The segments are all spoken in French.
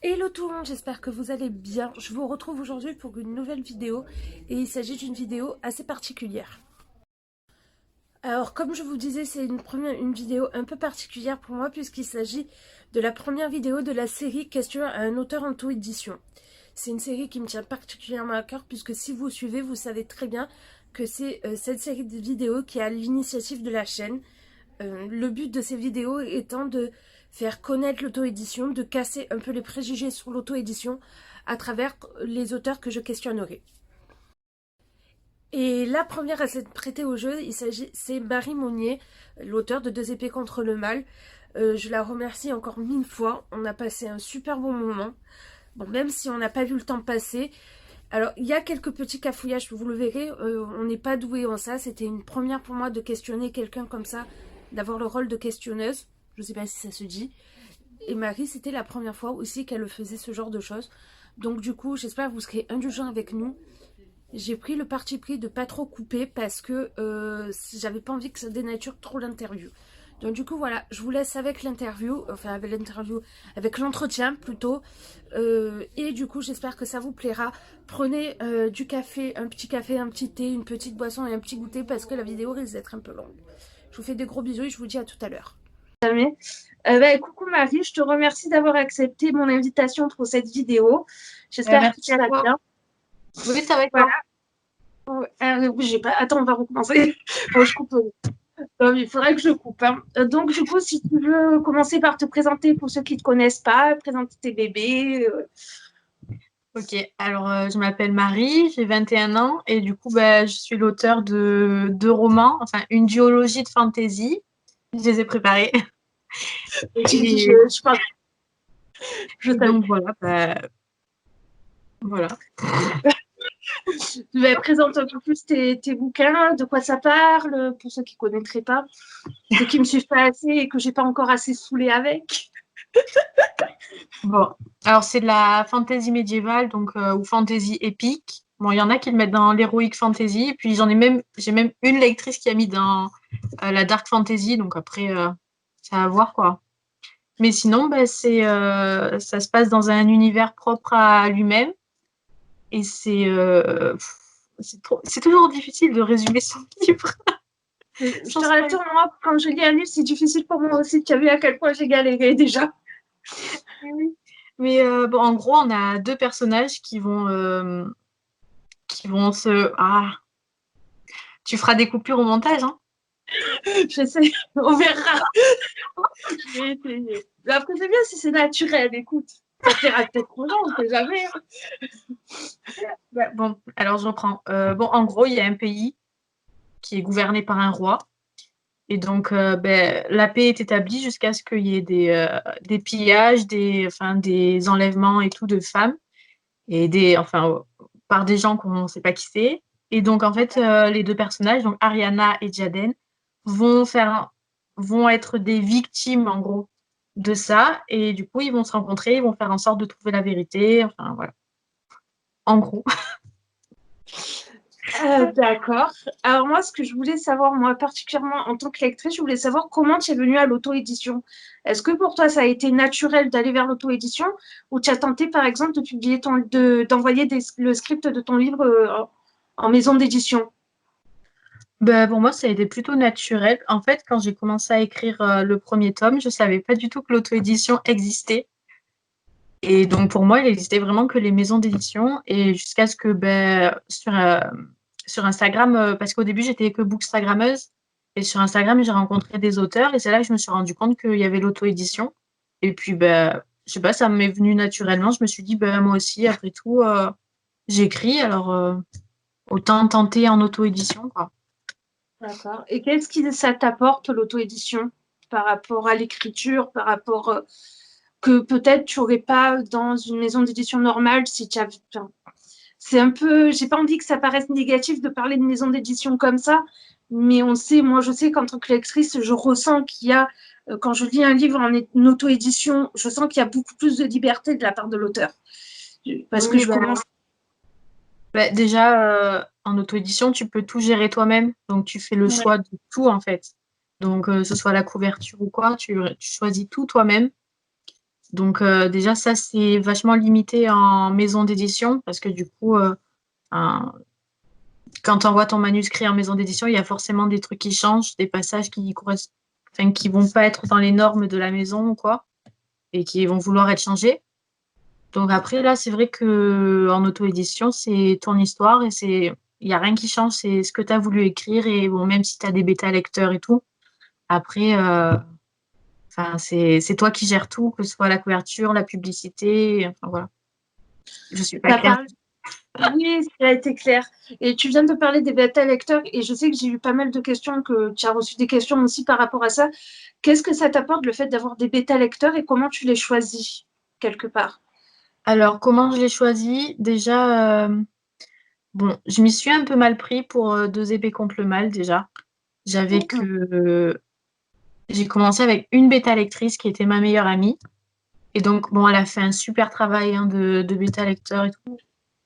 Hello tout le monde, j'espère que vous allez bien. Je vous retrouve aujourd'hui pour une nouvelle vidéo et il s'agit d'une vidéo assez particulière. Alors comme je vous disais, c'est une vidéo un peu particulière pour moi puisqu'il s'agit de la première vidéo de la série Question à un auteur auto-édition. C'est une série qui me tient particulièrement à cœur puisque si vous suivez, vous savez très bien que c'est cette série de vidéos qui est à l'initiative de la chaîne. Le but de ces vidéos étant de faire connaître l'auto-édition, de casser un peu les préjugés sur l'auto-édition à travers les auteurs que je questionnerai. Et la première à s'être prêtée au jeu, c'est Marie Monnier, l'auteur de Deux épées contre le mal. Je la remercie encore 1000 fois. On a passé un super bon moment. Bon, même si on n'a pas vu le temps passer. Alors, il y a quelques petits cafouillages, vous le verrez. On n'est pas doué en ça. C'était une première pour moi de questionner quelqu'un comme ça, d'avoir le rôle de questionneuse. Je ne sais pas si ça se dit. Et Marie, c'était la première fois aussi qu'elle faisait ce genre de choses. Donc du coup, j'espère que vous serez indulgents avec nous. J'ai pris le parti pris de pas trop couper parce que j'avais pas envie que ça dénature trop l'interview. Donc du coup voilà, je vous laisse avec l'interview, avec l'entretien plutôt. Et du coup j'espère que ça vous plaira. Prenez du café, un petit thé, une petite boisson et un petit goûter parce que la vidéo risque d'être un peu longue. Je vous fais des gros bisous et je vous dis à tout à l'heure. Coucou Marie, je te remercie d'avoir accepté mon invitation pour cette vidéo. J'espère que Merci tu à vas toi. bien. Oui, ça va et Voilà. toi? J'ai pas... Attends, on va recommencer. Bon, je coupe. Non, mais il faudrait que je coupe, hein. Donc, du coup, si tu veux commencer par te présenter pour ceux qui ne te connaissent pas, présenter tes bébés. Ok, alors je m'appelle Marie, j'ai 21 ans et du coup je suis l'auteur de deux romans, enfin une duologie de fantasy. Je les ai préparés. Et, Je parle, je et t'aime. donc voilà. Présente un peu plus tes bouquins, de quoi ça parle, pour ceux qui ne connaîtraient pas, ceux qui me suivent pas assez et que j'ai pas encore assez saoulé avec. Bon, alors c'est de la fantasy médiévale donc ou fantasy épique. Bon, il y en a qui le mettent dans l'heroic fantasy et puis j'ai même une lectrice qui a mis dans la dark fantasy donc après c'est à voir quoi. Mais sinon ça se passe dans un univers propre à lui-même. Et c'est toujours difficile de résumer son livre Je sans te spoiler. rassure, moi, quand je lis un livre, c'est difficile pour moi aussi. Tu as vu à quel point j'ai galéré déjà. Oui. Mais bon, en gros, on a deux personnages qui vont se... Ah, tu feras des coupures au montage, hein? Je sais, on verra. Je vais essayer. Mais après, c'est bien si c'est naturel, écoute. Ça plaira peut-être aux gens, on ne sait jamais. Ouais, bon, alors je reprends. Bon, en gros, il y a un pays qui est gouverné par un roi. Et donc, la paix est établie jusqu'à ce qu'il y ait des pillages, des enlèvements et tout de femmes. Et par des gens qu'on ne sait pas qui c'est. Et donc, en fait, les deux personnages, donc Ariana et Jaden, vont faire, vont être des victimes, en gros, de ça. Et du coup, ils vont se rencontrer, ils vont faire en sorte de trouver la vérité. Enfin, voilà. En gros. D'accord. Alors moi, ce que je voulais savoir, moi particulièrement en tant que lectrice, je voulais savoir comment tu es venue à l'auto-édition. Est-ce que pour toi, ça a été naturel d'aller vers l'auto-édition ou tu as tenté, par exemple, de publier d'envoyer le script de ton livre en maison d'édition? Pour moi, ça a été plutôt naturel. En fait, quand j'ai commencé à écrire le premier tome, je ne savais pas du tout que l'auto-édition existait. Et donc, pour moi, il existait vraiment que les maisons d'édition. Et jusqu'à ce que sur Instagram, parce qu'au début, j'étais que bookstagrammeuse. Et sur Instagram, j'ai rencontré des auteurs. Et c'est là que je me suis rendu compte qu'il y avait l'auto-édition. Et puis, je sais pas, ça m'est venu naturellement. Je me suis dit, moi aussi, après tout, j'écris. Alors, autant tenter en auto-édition, quoi. D'accord. Et qu'est-ce que ça t'apporte, l'auto-édition, par rapport à l'écriture, par rapport que peut-être tu n'aurais pas dans une maison d'édition normale si tu avais... Enfin, c'est un peu... J'ai pas envie que ça paraisse négatif de parler de maison d'édition comme ça, mais on sait, moi je sais qu'en tant que lectrice, je ressens qu'il y a, quand je lis un livre en auto-édition, je sens qu'il y a beaucoup plus de liberté de la part de l'auteur. Parce que Oui, je commence... déjà, en auto-édition, tu peux tout gérer toi-même. Donc, tu fais le Ouais. choix de tout, en fait. Donc, que ce soit la couverture ou quoi, tu choisis tout toi-même. Donc déjà, ça, c'est vachement limité en maison d'édition parce que du coup, un- quand tu envoies ton manuscrit en maison d'édition, il y a forcément des trucs qui changent, des passages qui vont pas être dans les normes de la maison ou quoi, et qui vont vouloir être changés. Donc après, là, c'est vrai que en auto-édition, c'est ton histoire et il y a rien qui change, c'est ce que tu as voulu écrire et bon, même si tu as des bêta lecteurs et tout, après, enfin, c'est toi qui gères tout, que ce soit la couverture, la publicité, enfin voilà. Je suis pas T'as claire. parlé... Oui, ça a été clair. Et tu viens de parler des bêta lecteurs et je sais que j'ai eu pas mal de questions, que tu as reçu des questions aussi par rapport à ça. Qu'est-ce que ça t'apporte le fait d'avoir des bêta lecteurs et comment tu les choisis quelque part? Alors, comment je l'ai choisi? Déjà, bon, je m'y suis un peu mal pris pour Deux épées contre le mal, déjà. J'avais que... J'ai commencé avec une bêta lectrice qui était ma meilleure amie. Et donc, bon, elle a fait un super travail hein, de bêta lecteur et tout.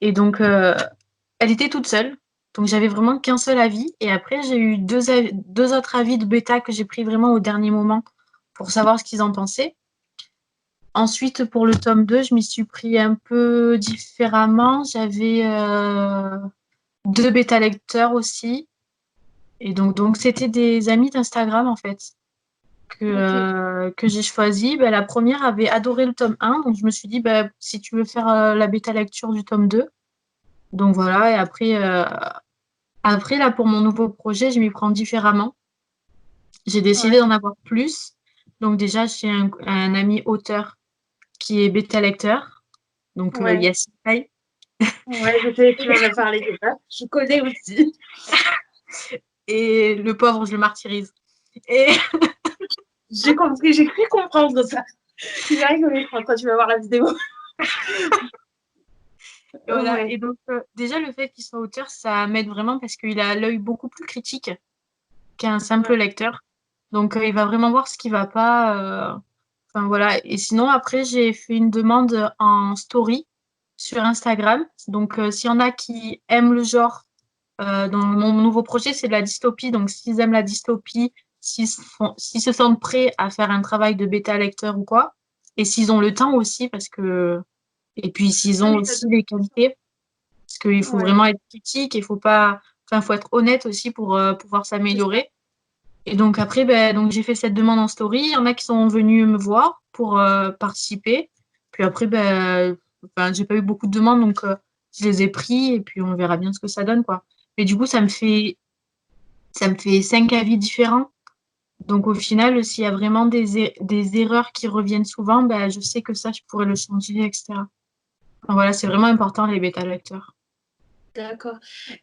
Et donc, elle était toute seule. Donc, j'avais vraiment qu'un seul avis. Et après, j'ai eu deux autres avis de bêta que j'ai pris vraiment au dernier moment pour savoir ce qu'ils en pensaient. Ensuite, pour le tome 2, je m'y suis pris un peu différemment. J'avais deux bêta lecteurs aussi. Et donc c'était des amis d'Instagram, en fait, Ok. que j'ai choisi. Ben, la première avait adoré le tome 1. Donc, je me suis dit, ben, si tu veux faire la bêta lecture du tome 2. Donc, voilà. Et après, là, pour mon nouveau projet, je m'y prends différemment. J'ai décidé Ouais. d'en avoir plus. Donc, déjà, j'ai un ami auteur qui est bêta lecteur. Donc, Ouais. Yassine Faye. Ouais, je sais, tu m'en as parlé déjà. Je connais aussi. Et le pauvre, je le martyrise. Et J'ai compris, j'ai cru comprendre ça. Tu vas rigoler, je crois, quand tu vas voir la vidéo. voilà. Ouais. Et donc, déjà, le fait qu'il soit auteur, ça m'aide vraiment parce qu'il a l'œil beaucoup plus critique qu'un simple Ouais. lecteur. Donc, il va vraiment voir ce qui va pas. Enfin, voilà. Et sinon, après, j'ai fait une demande en story sur Instagram. Donc, s'il y en a qui aiment le genre, dans mon nouveau projet, c'est de la dystopie. Donc, s'ils aiment la dystopie, s'ils se sentent prêts à faire un travail de bêta lecteur ou quoi, et s'ils ont le temps aussi, et puis s'ils ont Oui, aussi les qualités, parce qu'il faut ouais. vraiment être critique, il faut pas, enfin, faut être honnête aussi pour pouvoir C'est ça. s'améliorer. Et donc après, ben, donc j'ai fait cette demande en story. Il y en a qui sont venus me voir pour participer. Puis après, ben, enfin, j'ai pas eu beaucoup de demandes, donc je les ai pris et puis on verra bien ce que ça donne, quoi. Mais du coup, ça me fait 5 avis différents. Donc au final, s'il y a vraiment des erreurs qui reviennent souvent, ben, je sais que ça, je pourrais le changer, etc. Enfin, voilà, c'est vraiment important, les bêta-lecteurs. D'accord.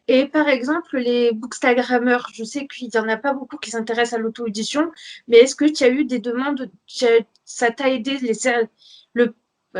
Et par exemple, les bookstagrammeurs, je sais qu'il n'y en a pas beaucoup qui s'intéressent à l'auto-édition, mais est-ce que tu as eu des demandes, ça t'a aidé, le,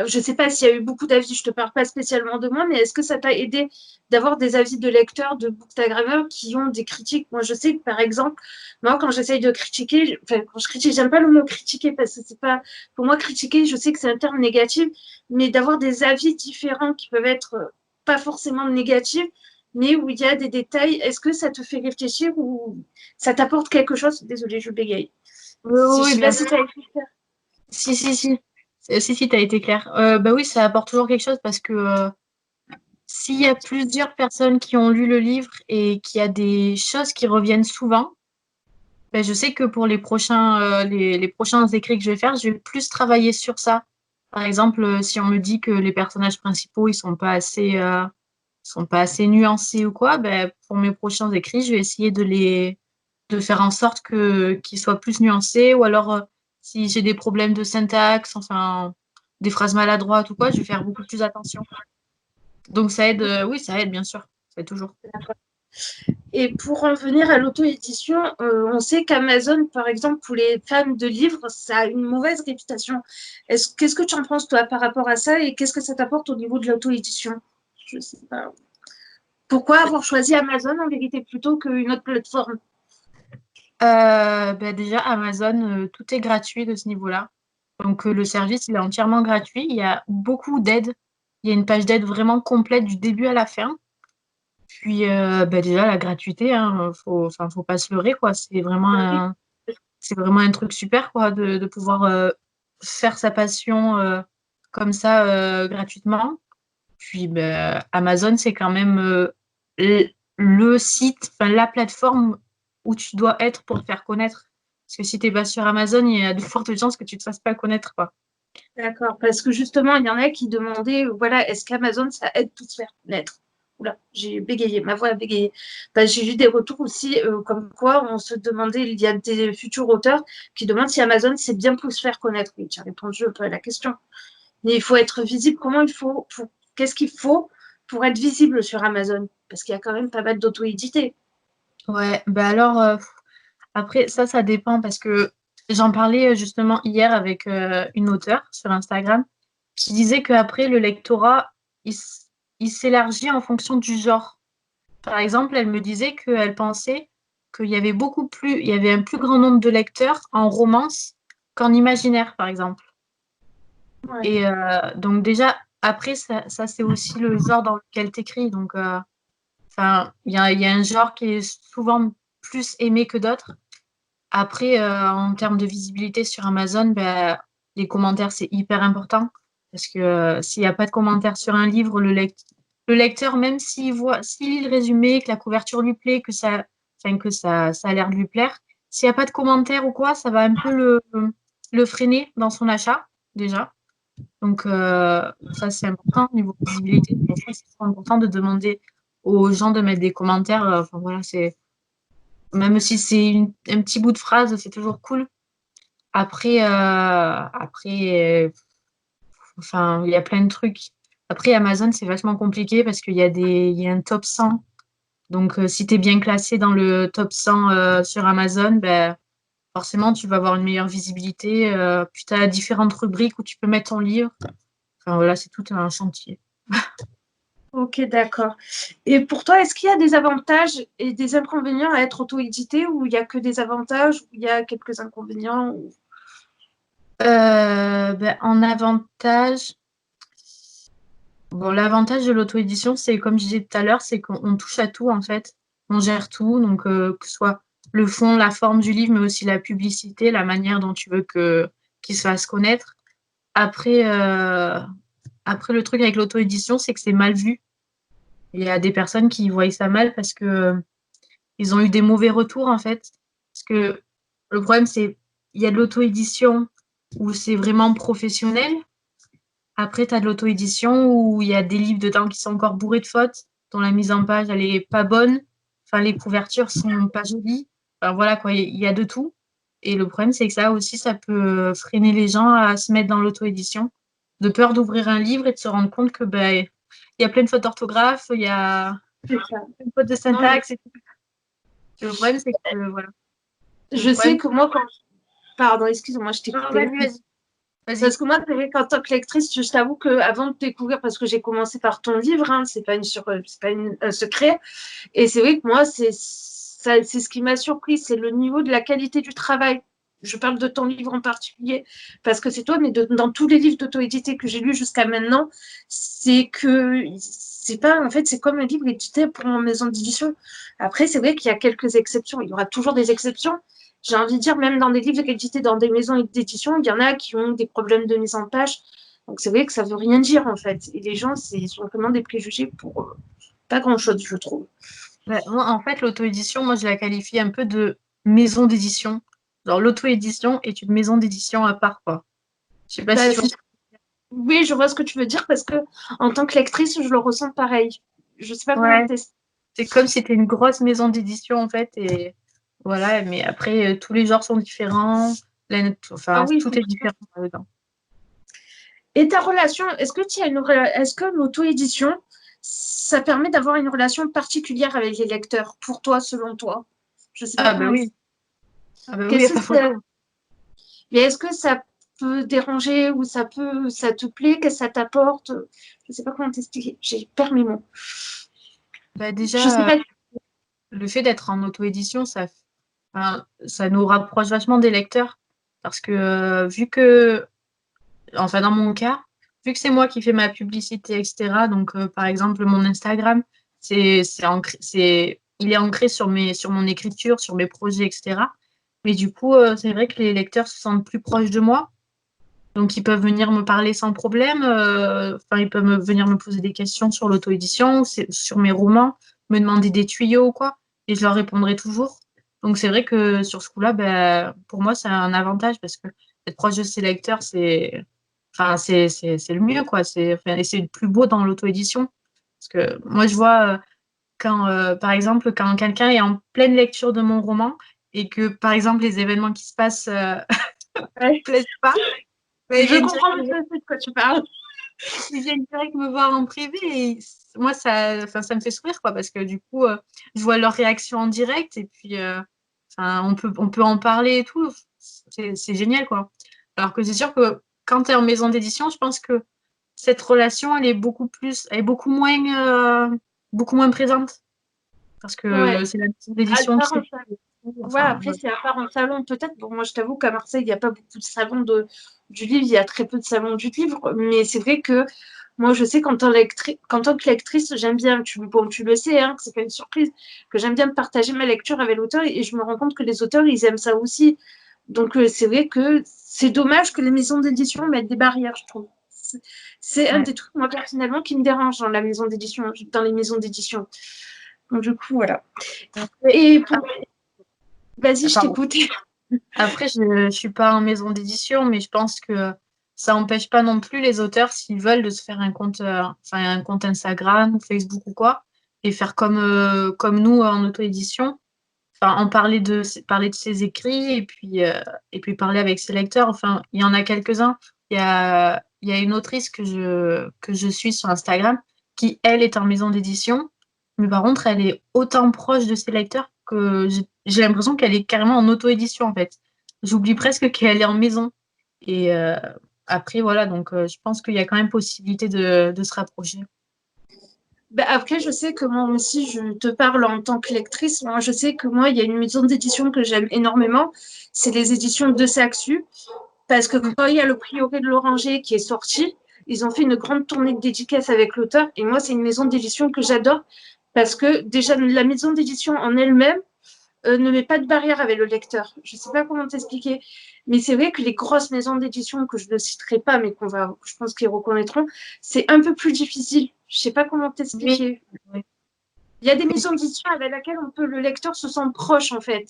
je ne sais pas s'il y a eu beaucoup d'avis, je ne te parle pas spécialement de moi, mais est-ce que ça t'a aidé d'avoir des avis de lecteurs, de bookstagrammeurs qui ont des critiques? Moi, je sais que par exemple, moi, quand j'essaye de critiquer, enfin, quand je critique, j'aime pas le mot critiquer parce que c'est pas, pour moi, critiquer, je sais que c'est un terme négatif, mais d'avoir des avis différents qui peuvent être pas forcément négatifs, mais où il y a des détails. Est-ce que ça te fait réfléchir ou ça t'apporte quelque chose? Désolée, je bégaye. Oui, oui, Je oui, sais pas bien si sûr. tu as écrit ça. Si, si, si. Si, t'as été clair. Bah oui, ça apporte toujours quelque chose parce que s'il y a plusieurs personnes qui ont lu le livre et qu'il y a des choses qui reviennent souvent, ben, je sais que pour les prochains écrits que je vais faire, je vais plus travailler sur ça. Par exemple, si on me dit que les personnages principaux, ils sont pas assez nuancés ou quoi, ben, pour mes prochains écrits, je vais essayer de faire en sorte qu'ils soient plus nuancés. Ou alors, si j'ai des problèmes de syntaxe, enfin, des phrases maladroites ou quoi, je vais faire beaucoup plus attention. Donc ça aide, oui, ça aide bien sûr, ça aide toujours. Et pour en venir à l'auto-édition, on sait qu'Amazon, par exemple, pour les fans de livres, ça a une mauvaise réputation. Qu'est-ce que tu en penses, toi, par rapport à ça et qu'est-ce que ça t'apporte au niveau de l'auto-édition? Je sais pas. Pourquoi avoir choisi Amazon en vérité plutôt qu'une autre plateforme? Ben déjà, Amazon, tout est gratuit de ce niveau-là. Donc le service, il est entièrement gratuit. Il y a beaucoup d'aides. Il y a une page d'aide vraiment complète du début à la fin. Puis ben déjà, la gratuité, hein, enfin, faut pas se leurrer, quoi. C'est vraiment un truc super, quoi, de pouvoir faire sa passion comme ça gratuitement. Puis Amazon, c'est quand même le site, enfin la plateforme où tu dois être pour te faire connaître. Parce que si tu n'es pas sur Amazon, il y a de fortes chances que tu ne te fasses pas connaître, quoi. D'accord, parce que justement, il y en a qui demandaient, voilà, est-ce qu'Amazon, ça aide pour se faire connaître? Oula, j'ai bégayé, ma voix a bégayé. Bah, j'ai eu des retours aussi, comme quoi on se demandait, il y a des futurs auteurs qui demandent si Amazon, c'est bien pour se faire connaître. Oui, j'ai répondu un peu à la question. Mais il faut être visible. Qu'est-ce qu'il faut pour être visible sur Amazon? Parce qu'il y a quand même pas mal d'auto-édités. Ouais, alors, après, ça dépend parce que j'en parlais justement hier avec une auteure sur Instagram qui disait qu'après, le lectorat, il s'élargit en fonction du genre. Par exemple, elle me disait qu'elle pensait il y avait un plus grand nombre de lecteurs en romance qu'en imaginaire, par exemple. Ouais. Et donc déjà, après, ça c'est aussi le genre dans lequel tu écris. Donc, enfin, il y a un genre qui est souvent plus aimé que d'autres. Après, en termes de visibilité sur Amazon, les commentaires, c'est hyper important. Parce que s'il n'y a pas de commentaires sur un livre, le lecteur, même s'il lit le résumé, que la couverture lui plaît, enfin, ça a l'air de lui plaire, s'il n'y a pas de commentaires ou quoi, ça va un peu le freiner dans son achat, déjà. Donc, ça, c'est important au niveau visibilité. C'est pour ça que c'est trop important de demander aux gens de mettre des commentaires. Enfin, voilà, même si c'est un petit bout de phrase, c'est toujours cool. Après, enfin, il y a plein de trucs. Après, Amazon, c'est vachement compliqué parce qu'il y a un top 100. Donc, si tu es bien classé dans le top 100 sur Amazon, forcément, tu vas avoir une meilleure visibilité. Puis, tu as différentes rubriques où tu peux mettre ton livre. Enfin, voilà, c'est tout un chantier. Ok, d'accord. Et pour toi, est-ce qu'il y a des avantages et des inconvénients à être auto-édité ou il n'y a que des avantages ou il y a quelques inconvénients En avantage, bon, l'avantage de l'auto-édition, c'est comme je disais tout à l'heure, c'est qu'on touche à tout en fait. On gère tout, donc que ce soit le fond, la forme du livre, mais aussi la publicité, la manière dont tu veux qu'il se fasse connaître. Après, après le truc avec l'auto-édition, c'est que c'est mal vu. Il y a des personnes qui voient ça mal parce que ils ont eu des mauvais retours en fait. Parce que le problème, c'est il y a de l'auto-édition où c'est vraiment professionnel. Après, tu as de l'auto-édition où il y a des livres dedans qui sont encore bourrés de fautes, dont la mise en page, elle est pas bonne. Enfin, les couvertures sont pas jolies. Enfin, voilà, quoi, il y a de tout. Et le problème, c'est que ça aussi, ça peut freiner les gens à se mettre dans l'auto-édition, de peur d'ouvrir un livre et de se rendre compte que il y a plein de fautes d'orthographe, il y a c'est ça. plein de fautes de Non, syntaxe. Et le problème, c'est que, voilà. Le je sais problème, que moi, Pardon, excuse-moi, je t'ai non, coupé. vas-y. Parce que moi, c'est vrai qu'en tant que lectrice, je t'avoue qu'avant de découvrir, parce que j'ai commencé par ton livre, hein, c'est pas un secret, et c'est vrai que moi, c'est ce qui m'a surpris, c'est le niveau de la qualité du travail. Je parle de ton livre en particulier, parce que c'est toi, mais dans tous les livres d'auto-édité que j'ai lus jusqu'à maintenant, c'est que c'est pas, en fait, c'est comme un livre édité pour une maison d'édition. Après, c'est vrai qu'il y a quelques exceptions, il y aura toujours des exceptions. J'ai envie de dire, même dans des livres édités dans des maisons d'édition, il y en a qui ont des problèmes de mise en page. Donc c'est vrai que ça veut rien dire, en fait. Et les gens, ils ont vraiment des préjugés pour pas grand-chose, je trouve. Moi, en fait, l'auto-édition, moi, je la qualifie un peu de maison d'édition. Genre, l'auto-édition est une maison d'édition à part, quoi. Je sais pas si Bah, tu vois. oui, je vois ce que tu veux dire parce que en tant que lectrice, je le ressens pareil. Je sais pas comment Ouais, tester. c'est comme si c'était une grosse maison d'édition, en fait. Et voilà, mais après, tous les genres sont différents. Ah Enfin, oui, tout est différent là-dedans. et ta relation, est-ce que l'auto-édition, ça permet d'avoir une relation particulière avec les lecteurs, pour toi, selon toi? Je sais pas Ah, bah comment. oui. Ah, bah oui, y a Qu'est-ce pas que ça... photo. Mais est-ce que ça peut déranger ou ça te plaît, que ça t'apporte? Je sais pas comment t'expliquer. J'ai perds mes mots. Bah, Je sais déjà, pas. le fait d'être en auto-édition, enfin, ça nous rapproche vachement des lecteurs. Parce que vu que enfin dans mon cas, vu que c'est moi qui fais ma publicité, etc., donc par exemple mon Instagram, il est ancré sur mon écriture, sur mes projets, etc. Mais du coup, c'est vrai que les lecteurs se sentent plus proches de moi. Donc, ils peuvent venir me parler sans problème. Enfin, ils peuvent venir me poser des questions sur l'auto-édition, sur mes romans, me demander des tuyaux ou quoi. Et je leur répondrai toujours. Donc, c'est vrai que sur ce coup-là, ben, pour moi, c'est un avantage parce que être proche de ses lecteurs, enfin, c'est le mieux, quoi. Et c'est le plus beau dans l'auto-édition. Parce que moi, je vois quand, par exemple, quand quelqu'un est en pleine lecture de mon roman et que, par exemple, les événements qui se passent Ouais. plaisent pas, mais ils Je viennent comprends tout à fait de quoi tu parles. direct me voir en privé et moi, enfin, ça me fait sourire, quoi, parce que du coup, je vois leur réaction en direct et puis enfin, on peut en parler et tout. C'est génial, quoi. Alors que c'est sûr que quand tu es en maison d'édition, je pense que cette relation, elle est beaucoup moins présente parce Ouais. que c'est la maison À d'édition part qui en est. salon. Ouais, Enfin, après, voilà. c'est à part en salon, peut-être. Bon, moi, je t'avoue qu'à Marseille, il n'y a pas beaucoup de salons du livre. Il y a très peu de salons du livre. Mais c'est vrai que moi, je sais qu'en tant que lectrice, j'aime bien, bon, tu le sais, hein, que c'est pas une surprise, que j'aime bien partager ma lecture avec l'auteur et je me rends compte que les auteurs, ils aiment ça aussi. Donc, c'est vrai que c'est dommage que les maisons d'édition mettent des barrières, je trouve. C'est un Ouais. des trucs, moi, personnellement, qui me dérange dans les maisons d'édition. Donc, du coup, voilà. Et vas-y, je Pardon. t'écoute. Après, je ne suis pas en maison d'édition, mais je pense que ça n'empêche pas non plus les auteurs, s'ils veulent, de se faire enfin, un compte Instagram ou Facebook ou quoi, et faire comme nous en auto-édition. Enfin, parler de ses écrits et puis parler avec ses lecteurs. Enfin, il y en a quelques-uns. Il y a une autrice que je suis sur Instagram qui, elle, est en maison d'édition. Mais par contre, elle est autant proche de ses lecteurs que j'ai l'impression qu'elle est carrément en auto-édition, en fait. J'oublie presque qu'elle est en maison. Et après, voilà, donc je pense qu'il y a quand même possibilité de se rapprocher. Bah, après, je sais que moi aussi, je te parle en tant que lectrice. Moi, je sais que moi, il y a une maison d'édition que j'aime énormément. C'est les éditions de Saxu. Parce que Mm. quand il y a le Prieuré de l'Oranger qui est sorti, ils ont fait une grande tournée de dédicaces avec l'auteur. Et moi, c'est une maison d'édition que j'adore. Parce que déjà, la maison d'édition en elle-même, ne met pas de barrière avec le lecteur. Je ne sais pas comment t'expliquer, mais c'est vrai que les grosses maisons d'édition, que je ne citerai pas, mais je pense qu'ils reconnaîtront, c'est un peu plus difficile. Je ne sais pas comment Oui, t'expliquer. oui. Il y a des Oui. maisons d'édition avec lesquelles le lecteur se sent proche, en fait.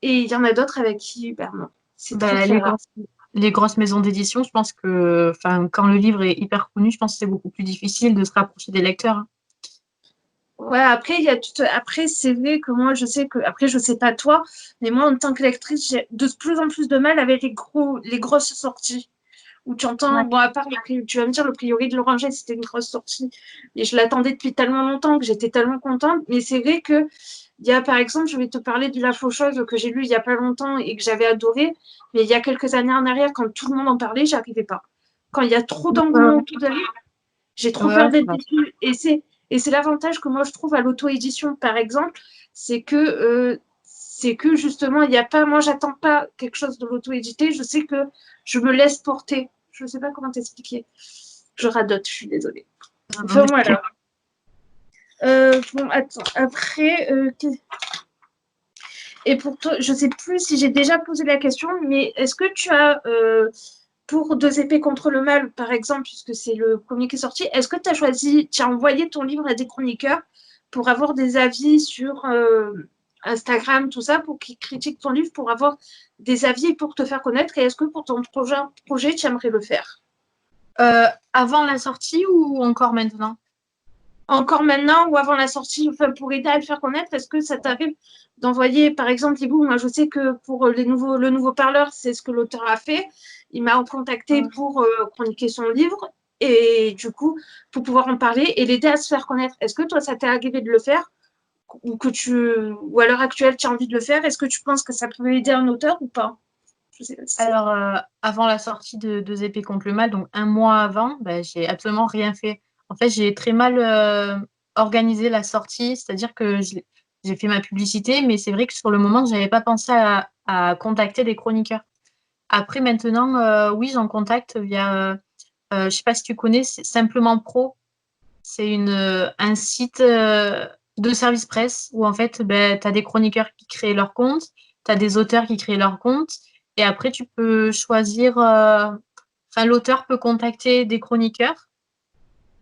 Et il y en a d'autres avec qui, ben non, c'est très Bah, très rare. les grosses maisons d'édition, je pense que, enfin, quand le livre est hyper connu, je pense que c'est beaucoup plus difficile de se rapprocher des lecteurs, hein. Ouais, après, après, c'est vrai que moi, je sais que, après, je sais pas toi, mais moi, en tant que lectrice, j'ai de plus en plus de mal avec les grosses sorties. Où tu entends, Ouais. bon, à part, tu vas me dire, le Prieuré de l'Oranger, c'était une grosse sortie. Et je l'attendais depuis tellement longtemps que j'étais tellement contente. Mais c'est vrai que, il y a, par exemple, je vais te parler de La Faucheuse que j'ai lu il y a pas longtemps et que j'avais adoré. Mais il y a quelques années en arrière, quand tout le monde en parlait, j'arrivais pas. Quand il y a trop Ouais, d'engouement autour d'un livre, j'ai trop ouais, peur d'être ouais. déçue. Et c'est l'avantage que moi je trouve à l'auto-édition, par exemple, c'est que justement, il n'y a pas, moi j'attends pas quelque chose de l'auto-édité, je sais que je me laisse porter. Je ne sais pas comment t'expliquer. Je radote, je suis désolée. Non, non, Enfin mais voilà. Bon, attends, après, et pour toi, je sais plus si j'ai déjà posé la question, mais est-ce que tu as, pour Deux épées contre le mal, par exemple, puisque c'est le premier qui est sorti, est-ce que tu as envoyé ton livre à des chroniqueurs pour avoir des avis sur Instagram, tout ça, pour qu'ils critiquent ton livre, pour avoir des avis et pour te faire connaître? Et est-ce que pour ton projet tu aimerais le faire? Avant la sortie ou encore maintenant? Encore maintenant ou avant la sortie, enfin, pour aider à le faire connaître, est-ce que ça t'arrive d'envoyer, par exemple, Thibaut, moi je sais que pour le nouveau parleur, c'est ce que l'auteur a fait. Il m'a contacté Ouais. pour chroniquer son livre et du coup, pour pouvoir en parler et l'aider à se faire connaître. Est-ce que toi, ça t'est arrivé de le faire ou à l'heure actuelle, tu as envie de le faire? Est-ce que tu penses que ça peut aider un auteur ou pas? Je sais pas si c'est. Alors, avant la sortie de Deux épées contre le mal, donc un mois avant, bah, j'ai absolument rien fait. En fait, j'ai très mal organisé la sortie, c'est-à-dire que j'ai fait ma publicité, mais c'est vrai que sur le moment, je n'avais pas pensé à contacter des chroniqueurs. Après, maintenant, oui, j'en contacte via, je ne sais pas si tu connais, c'est Simplement Pro. C'est un site de service presse où en fait, ben, tu as des chroniqueurs qui créent leur compte, tu as des auteurs qui créent leur compte, et après, tu peux choisir l'auteur peut contacter des chroniqueurs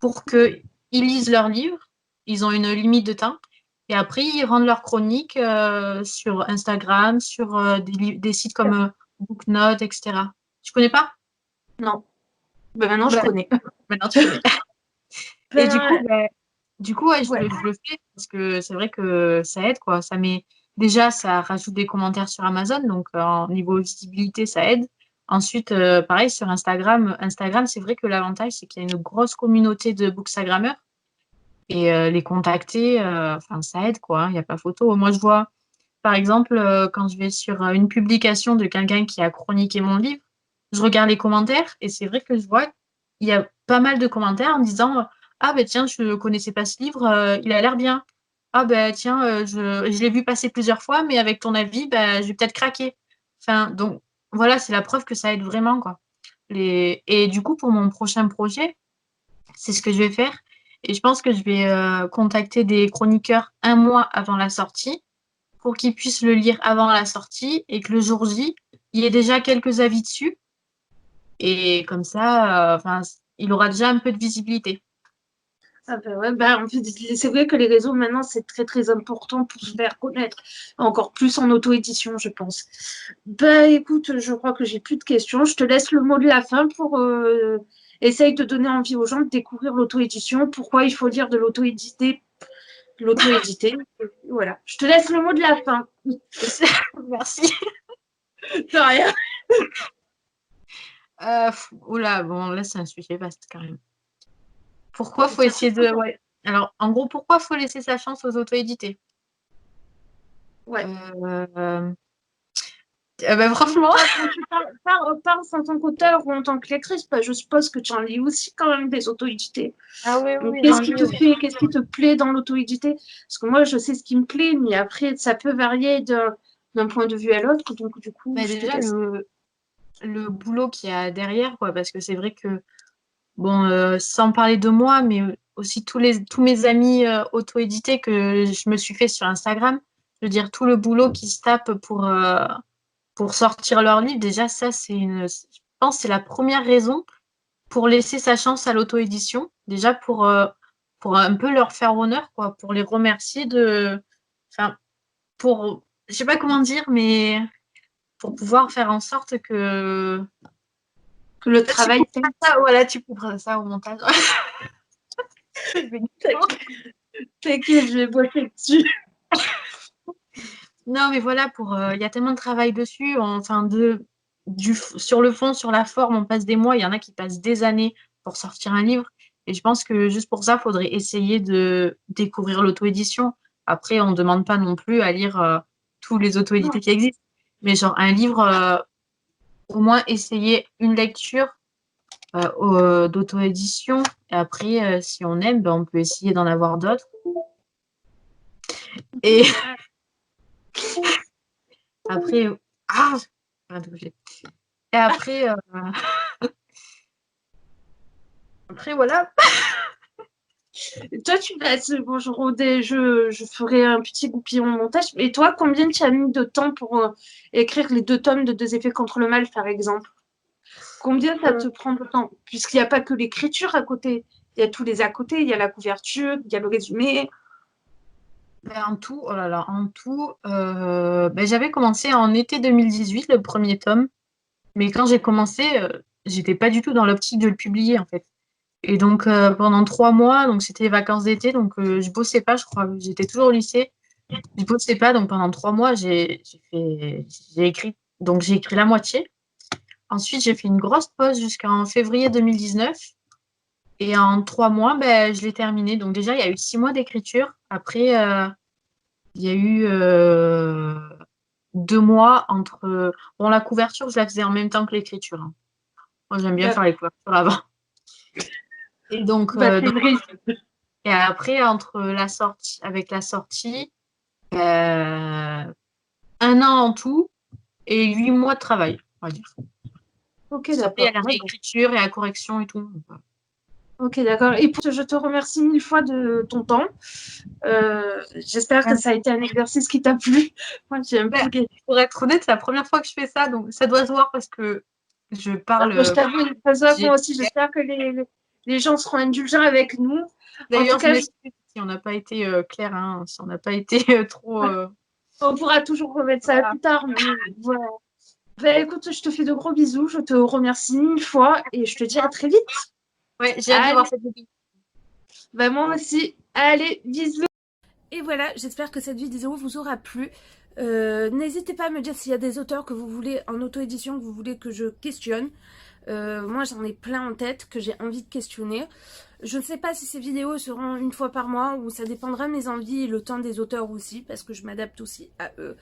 pour qu'ils lisent leurs livres. Ils ont une limite de temps. Et après, ils rendent leurs chroniques sur Instagram, sur des sites comme Booknote, etc. Tu connais pas? Non. Ben, maintenant, je Ben, connais. maintenant, tu connais. Et du coup, ouais, Ouais. je le fais parce que c'est vrai que ça aide, quoi. Déjà, ça rajoute des commentaires sur Amazon, donc en niveau visibilité, ça aide. Ensuite, pareil, sur Instagram, c'est vrai que l'avantage, c'est qu'il y a une grosse communauté de bookstagrammeurs et les contacter, ça aide, quoi. Il n'y a pas photo. Moi, je vois, par exemple, quand je vais sur une publication de quelqu'un qui a chroniqué mon livre, je regarde les commentaires et c'est vrai que je vois il y a pas mal de commentaires en disant ah ben tiens, je ne connaissais pas ce livre, il a l'air bien. Ah ben tiens, je l'ai vu passer plusieurs fois, mais avec ton avis, ben, je vais peut-être craquer. Donc voilà, c'est la preuve que ça aide vraiment, quoi. Et du coup, pour mon prochain projet, c'est ce que je vais faire. Et je pense que je vais contacter des chroniqueurs un mois avant la sortie pour qu'ils puissent le lire avant la sortie et que le jour J, il y ait déjà quelques avis dessus. Et comme ça, il aura déjà un peu de visibilité. Ah ben ouais, en fait, c'est vrai que les réseaux maintenant c'est très très important pour se faire connaître, encore plus en auto-édition, je pense. Bah écoute, je crois que j'ai plus de questions. Je te laisse le mot de la fin pour essayer de donner envie aux gens de découvrir l'auto-édition, pourquoi il faut lire de l'auto-édité, l'auto-édité. Voilà. Je te laisse le mot de la fin. Merci. De rien. Oula, bon, là, c'est un sujet vaste quand même. Pourquoi faut essayer de. Ouais. Alors, en gros, pourquoi faut laisser sa chance aux auto-édités? Ouais. Franchement. Quand tu parles en tant qu'auteur ou en tant que lectrice, je suppose que tu en lis aussi quand même des auto-édités. Ah oui, Donc, oui, j'en qu'est-ce qui lis, te oui. fait, qu'est-ce qui te plaît dans l'auto-édité? Parce que moi, je sais ce qui me plaît, mais après, ça peut varier d'un point de vue à l'autre. Donc, du coup, je te Déjà, laisse. le boulot qu'il y a derrière, quoi, parce que c'est vrai que, bon, sans parler de moi, mais aussi tous mes amis auto-édités que je me suis fait sur Instagram, je veux dire, tout le boulot qui se tape pour sortir leur livre, déjà, ça, je pense que c'est la première raison pour laisser sa chance à l'auto-édition. Déjà, pour un peu leur faire honneur, quoi, pour les remercier enfin, je sais pas comment dire, mais pour pouvoir faire en sorte que Que le tu travail couperas ça, voilà, tu couperas ça au montage. T'inquiète, je vais bosser dessus. Non, mais voilà, il y a tellement de travail dessus, sur le fond, sur la forme, on passe des mois, il y en a qui passent des années pour sortir un livre. Et je pense que juste pour ça, il faudrait essayer de découvrir l'auto-édition. Après, on ne demande pas non plus à lire tous les auto-édités qui existent. Mais genre un livre, au moins essayer une lecture d'auto-édition. Et après, si on aime, ben, on peut essayer d'en avoir d'autres. Et après, ah, et après, après, voilà. Toi, bon, je ferai un petit goupillon au montage. Et toi, combien tu as mis de temps pour écrire les 2 tomes de Deux épées contre le mal, par exemple? Combien ça te prend de temps? Puisqu'il n'y a pas que l'écriture à côté. Il y a tous les à côté. Il y a la couverture, il y a le résumé. Ben, en tout, oh là là, j'avais commencé en été 2018, le premier tome. Mais quand j'ai commencé, j'étais pas du tout dans l'optique de le publier, en fait. Et donc, pendant 3 mois, donc c'était les vacances d'été, donc je bossais pas, je crois. J'étais toujours au lycée. Je bossais pas, donc pendant 3 mois, j'ai écrit. Donc, j'ai écrit la moitié. Ensuite, j'ai fait une grosse pause jusqu'en février 2019. Et en 3 mois, ben, je l'ai terminé. Donc, déjà, il y a eu 6 mois d'écriture. Après, il y a eu 2 mois entre. Bon, la couverture, je la faisais en même temps que l'écriture, hein. Moi, j'aime bien faire les couvertures avant. Et donc, C'est une risque. et après, avec la sortie, euh, 1 an en tout et 8 mois de travail, on va dire. Ok, Après, il y a d'accord. la réécriture et la correction et tout. Ok, d'accord. Et je te remercie 1000 fois de ton temps. J'espère que ça a été un exercice qui t'a plu. Moi, j'ai un peu Pour être honnête, c'est la première fois que je fais ça, donc ça doit se voir parce que Je parle. Je t'avoue, une fois ça, j'ai- moi aussi, j'espère que les gens seront indulgents avec nous. En D'ailleurs, tout cas, je m'excuse si on n'a pas été clair, hein, si on n'a pas été trop. on pourra toujours remettre ça Voilà. plus tard. Mais voilà. Bah, écoute, je te fais de gros bisous. Je te remercie 1000 fois et je te dis à très vite. Ouais, j'ai hâte de voir Allez, cette vidéo. bah, moi aussi. Allez, bisous. Et voilà, j'espère que cette vidéo vous aura plu. N'hésitez pas à me dire s'il y a des auteurs que vous voulez en auto-édition, que vous voulez que je questionne. Moi j'en ai plein en tête que j'ai envie de questionner. Je ne sais pas si ces vidéos seront une fois par mois ou ça dépendra de mes envies et le temps des auteurs aussi, parce que je m'adapte aussi à eux.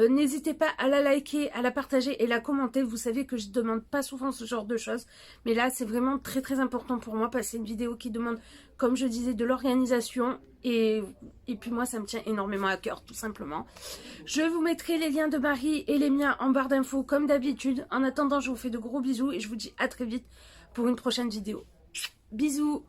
N'hésitez pas à la liker, à la partager et la commenter. Vous savez que je ne demande pas souvent ce genre de choses. Mais là, c'est vraiment très très important pour moi parce que c'est une vidéo qui demande, comme je disais, de l'organisation. Et puis moi, ça me tient énormément à cœur, tout simplement. Je vous mettrai les liens de Marie et les miens en barre d'infos comme d'habitude. En attendant, je vous fais de gros bisous et je vous dis à très vite pour une prochaine vidéo. Bisous!